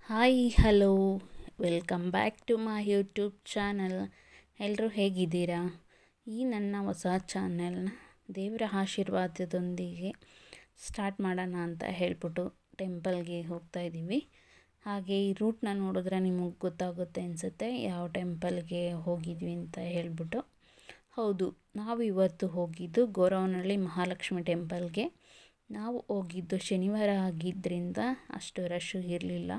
Hi hello welcome back to my YouTube channel. ಎಲ್ಲರೂ ಹೇಗಿದ್ದೀರಾ? ಈ ನನ್ನ ಹೊಸ ಚಾನಲ್ನ ದೇವರ ಆಶೀರ್ವಾದದೊಂದಿಗೆ ಸ್ಟಾರ್ಟ್ ಮಾಡೋಣ ಅಂತ ಹೇಳ್ಬಿಟ್ಟು ಟೆಂಪಲ್ಗೆ ಹೋಗ್ತಾಯಿದ್ದೀವಿ. ಹಾಗೆ ಈ ರೂಟ್ನ ನೋಡಿದ್ರೆ ನಿಮಗೆ ಗೊತ್ತಾಗುತ್ತೆ ಅನಿಸುತ್ತೆ ಯಾವ ಟೆಂಪಲ್ಗೆ ಹೋಗಿದ್ವಿ ಅಂತ ಹೇಳ್ಬಿಟ್ಟು. ಹೌದು, ನಾವು ಇವತ್ತು ಹೋಗಿದ್ದು ಗೋರವನಹಳ್ಳಿ ಮಹಾಲಕ್ಷ್ಮಿ ಟೆಂಪಲ್ಗೆ. ನಾವು ಹೋಗಿದ್ದು ಶನಿವಾರ ಆಗಿದ್ದರಿಂದ ಅಷ್ಟು ರಶ್ಶು ಇರಲಿಲ್ಲ.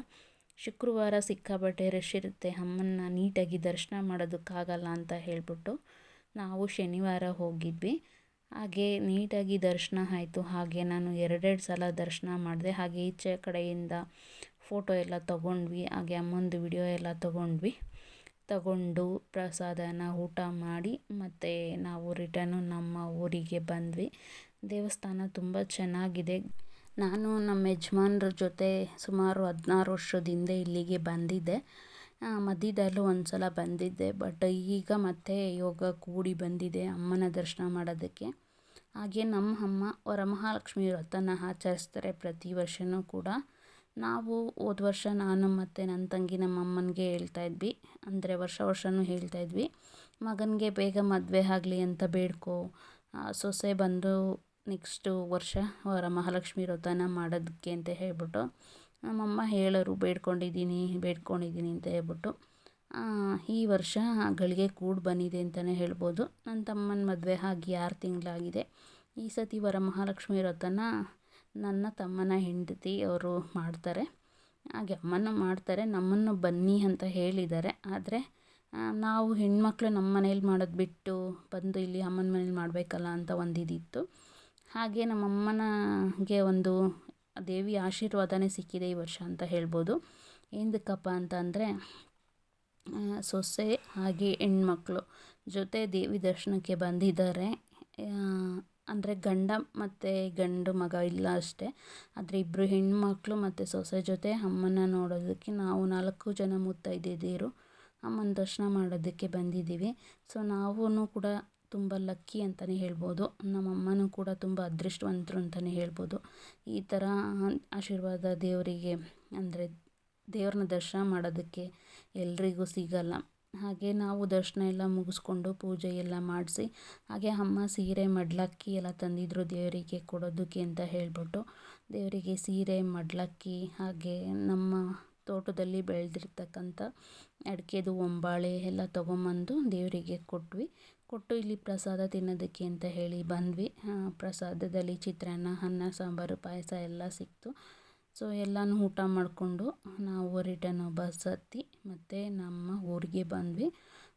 ಶುಕ್ರವಾರ ಸಿಕ್ಕಾಪಟ್ಟೆ ರಶ್ ಇರುತ್ತೆ, ಅಮ್ಮನ್ನ ನೀಟಾಗಿ ದರ್ಶನ ಮಾಡೋದಕ್ಕಾಗಲ್ಲ ಅಂತ ಹೇಳ್ಬಿಟ್ಟು ನಾವು ಶನಿವಾರ ಹೋಗಿದ್ವಿ. ಹಾಗೆ ನೀಟಾಗಿ ದರ್ಶನ ಆಯಿತು. ಹಾಗೆ ನಾನು ಎರಡೆರಡು ಸಲ ದರ್ಶನ ಮಾಡಿದೆ. ಹಾಗೆ ಈಚೆ ಕಡೆಯಿಂದ ಫೋಟೋ ಎಲ್ಲ ತೊಗೊಂಡ್ವಿ. ಹಾಗೆ ಅಮ್ಮಂದು ವಿಡಿಯೋ ಎಲ್ಲ ತಗೊಂಡು ಪ್ರಸಾದನ ಊಟ ಮಾಡಿ ಮತ್ತು ನಾವು ರಿಟರ್ನು ನಮ್ಮ ಊರಿಗೆ ಬಂದ್ವಿ. ದೇವಸ್ಥಾನ ತುಂಬ ಚೆನ್ನಾಗಿದೆ. ನಾನು ನಮ್ಮ ಯಜಮಾನ್ರ ಜೊತೆ ಸುಮಾರು 16 ವರ್ಷದ ಹಿಂದೆ ಇಲ್ಲಿಗೆ ಬಂದಿದ್ದೆ. ಮಧ್ಯದಲ್ಲೂ ಒಂದು ಸಲ ಬಂದಿದ್ದೆ, ಬಟ್ ಈಗ ಮತ್ತೆ ಯೋಗ ಕೂಡಿ ಬಂದಿದೆ ಅಮ್ಮನ ದರ್ಶನ ಮಾಡೋದಕ್ಕೆ. ಹಾಗೆ ನಮ್ಮ ಅಮ್ಮ ವರಮಹಾಲಕ್ಷ್ಮಿ ವ್ರತನ ಆಚರಿಸ್ತಾರೆ ಪ್ರತಿ ವರ್ಷವೂ ಕೂಡ. ನಾವು ಹೋದ ವರ್ಷ ನಾನು ಮತ್ತು ನನ್ನ ತಂಗಿ ನಮ್ಮ ಅಮ್ಮನಿಗೆ ಹೇಳ್ತಾಯಿದ್ವಿ, ಅಂದರೆ ವರ್ಷವೂ ಹೇಳ್ತಾಯಿದ್ವಿ, ಮಗನಿಗೆ ಬೇಗ ಮದುವೆ ಆಗಲಿ ಅಂತ ಬೇಡ್ಕೊ, ಸೊಸೆ ಬಂದು ನೆಕ್ಸ್ಟು ವರ್ಷ ವರಮಹಾಲಕ್ಷ್ಮಿ ವ್ರತನ ಮಾಡೋದಕ್ಕೆ ಅಂತ ಹೇಳ್ಬಿಟ್ಟು ನಮ್ಮಮ್ಮ ಹೇಳೋರು. ಬೇಡ್ಕೊಂಡಿದ್ದೀನಿ ಅಂತ ಹೇಳ್ಬಿಟ್ಟು ಈ ವರ್ಷ ಗಳಿಗೆ ಕೂಡಿ ಬಂದಿದೆ ಅಂತಲೇ ಹೇಳ್ಬೋದು. ನನ್ನ ತಮ್ಮನ ಮದುವೆ ಆಗಿ 6 ತಿಂಗಳಾಗಿದೆ. ಈ ಸತಿ ವರಮಹಾಲಕ್ಷ್ಮಿ ವ್ರತನ ನನ್ನ ತಮ್ಮನ ಹೆಂಡತಿ ಅವರು ಮಾಡ್ತಾರೆ. ಹಾಗೆ ಅಮ್ಮನೂ ಮಾಡ್ತಾರೆ, ನಮ್ಮನ್ನು ಬನ್ನಿ ಅಂತ ಹೇಳಿದ್ದಾರೆ. ಆದರೆ ನಾವು ಹೆಣ್ಮಕ್ಳು ನಮ್ಮ ಮನೇಲಿ ಮಾಡೋದು ಬಿಟ್ಟು ಬಂದು ಇಲ್ಲಿ ಅಮ್ಮನ ಮನೇಲಿ ಮಾಡಬೇಕಲ್ಲ ಅಂತ ಒಂದಿದಿತ್ತು. ಹಾಗೆ ನಮ್ಮಮ್ಮನಿಗೆ ಒಂದು ದೇವಿ ಆಶೀರ್ವಾದನೇ ಸಿಕ್ಕಿದೆ ಈ ವರ್ಷ ಅಂತ ಹೇಳ್ಬೋದು. ಏನಕ್ಕಪ್ಪ ಅಂತಂದರೆ ಸೊಸೆ ಹಾಗೆ ಹೆಣ್ಮಕ್ಳು ಜೊತೆ ದೇವಿ ದರ್ಶನಕ್ಕೆ ಬಂದಿದ್ದಾರೆ. ಅಂದರೆ ಗಂಡು ಮಗ ಇಲ್ಲ ಅಷ್ಟೇ, ಆದರೆ 2 ಹೆಣ್ಮಕ್ಳು ಮತ್ತು ಸೊಸೆ ಜೊತೆ ಅಮ್ಮನ ನೋಡೋದಕ್ಕೆ ನಾವು 4 ಜನ ಮುತ್ತೈದೆಯರು ಅಮ್ಮನ ದರ್ಶನ ಮಾಡೋದಕ್ಕೆ ಬಂದಿದ್ದೀವಿ. ಸೊ ನಾವೂ ಕೂಡ ತುಂಬ ಲಕ್ಕಿ ಅಂತಲೇ ಹೇಳ್ಬೋದು. ನಮ್ಮಮ್ಮನೂ ಕೂಡ ತುಂಬ ಅದೃಷ್ಟವಂತರು ಅಂತಲೇ ಹೇಳ್ಬೋದು. ಈ ಥರ ಆಶೀರ್ವಾದ ದೇವರಿಗೆ, ಅಂದರೆ ದೇವ್ರನ್ನ ದರ್ಶನ ಮಾಡೋದಕ್ಕೆ ಎಲ್ರಿಗೂ ಸಿಗಲ್ಲ. ಹಾಗೆ ನಾವು ದರ್ಶನ ಎಲ್ಲ ಮುಗಿಸ್ಕೊಂಡು ಪೂಜೆ ಎಲ್ಲ ಮಾಡಿಸಿ, ಹಾಗೆ ಅಮ್ಮ ಸೀರೆ ಮಡ್ಲಕ್ಕಿ ಎಲ್ಲ ತಂದಿದ್ರು ದೇವರಿಗೆ ಕೊಡೋದಕ್ಕೆ ಅಂತ ಹೇಳ್ಬಿಟ್ಟು. ದೇವರಿಗೆ ಸೀರೆ ಮಡ್ಲಕ್ಕಿ ಹಾಗೆ ನಮ್ಮ ತೋಟದಲ್ಲಿ ಬೆಳೆದಿರ್ತಕ್ಕಂಥ ಅಡಿಕೆದು ಒಂಬಾಳೆ ಎಲ್ಲ ತೊಗೊಂಬಂದು ದೇವರಿಗೆ ಕೊಟ್ಟು ಇಲ್ಲಿ ಪ್ರಸಾದ ತಿನ್ನೋದಕ್ಕೆ ಅಂತ ಹೇಳಿ ಬಂದ್ವಿ. ಪ್ರಸಾದದಲ್ಲಿ ಚಿತ್ರಾನ್ನ, ಅನ್ನ, ಸಾಂಬಾರು, ಪಾಯಸ ಎಲ್ಲ ಸಿಕ್ತು. ಸೊ ಎಲ್ಲನೂ ಊಟ ಮಾಡಿಕೊಂಡು ನಾವು ರಿಟರ್ನ್ ಬಸ್ ಹತ್ತಿ ಮತ್ತು ನಮ್ಮ ಊರಿಗೆ ಬಂದ್ವಿ.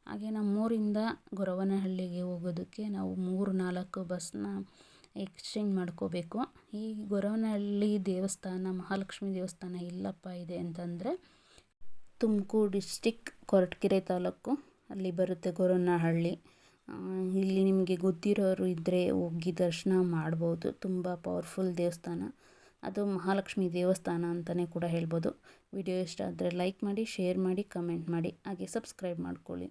ಹಾಗೆ ನಮ್ಮೂರಿಂದ ಗೊರವನಹಳ್ಳಿಗೆ ಹೋಗೋದಕ್ಕೆ ನಾವು 3-4 ಬಸ್ನ ಎಕ್ಸ್ಚೇಂಜ್ ಮಾಡ್ಕೋಬೇಕು. ಈ ಗೊರವನಹಳ್ಳಿ ದೇವಸ್ಥಾನ, ಮಹಾಲಕ್ಷ್ಮಿ ದೇವಸ್ಥಾನ ಎಲ್ಲಪ್ಪ ಇದೆ ಅಂತಂದರೆ ತುಮಕೂರು ಡಿಸ್ಟಿಕ್ ಕೊರಟಗೆರೆ ತಾಲೂಕು ಅಲ್ಲಿ ಬರುತ್ತೆ ಗೊರವನಹಳ್ಳಿ. ಇಲ್ಲಿ ನಿಮಗೆ ಗೊತ್ತಿರೋರು ಇದ್ದರೆ ಹೋಗಿ ದರ್ಶನ ಮಾಡ್ಬೋದು. ತುಂಬ ಪವರ್ಫುಲ್ ದೇವಸ್ಥಾನ, ಅದು ಮಹಾಲಕ್ಷ್ಮಿ ದೇವಸ್ಥಾನ ಅಂತಲೇ ಕೂಡ ಹೇಳ್ಬೋದು. ವಿಡಿಯೋ ಇಷ್ಟ ಆದರೆ ಲೈಕ್ ಮಾಡಿ, ಶೇರ್ ಮಾಡಿ, ಕಮೆಂಟ್ ಮಾಡಿ, ಹಾಗೆ ಸಬ್ಸ್ಕ್ರೈಬ್ ಮಾಡ್ಕೊಳ್ಳಿ.